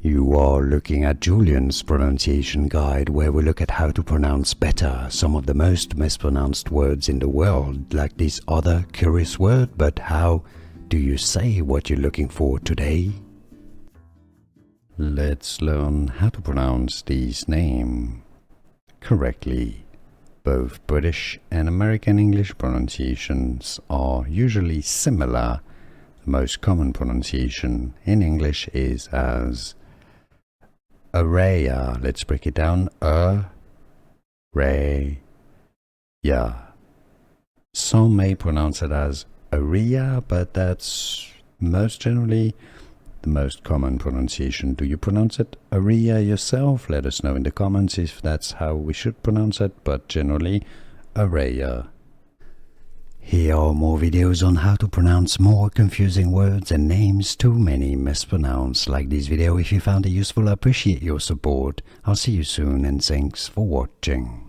You are looking at Julian's pronunciation guide, where we look at how to pronounce better some of the most mispronounced words in the world, like this other curious word. But how do you say what you're looking for today? Let's learn how to pronounce this name correctly. Both British and American English pronunciations are usually similar. The most common pronunciation in English is as Araeya. Let's break it down. Araeya. Some may pronounce it as Araeya, but that's most generally the most common pronunciation. Do you pronounce it Araeya yourself? Let us know in the comments if that's how we should pronounce it, but generally Araeya. Here are more videos on how to pronounce more confusing words and names too many mispronounced. Like this video if you found it useful. I appreciate your support. I'll see you soon and thanks for watching.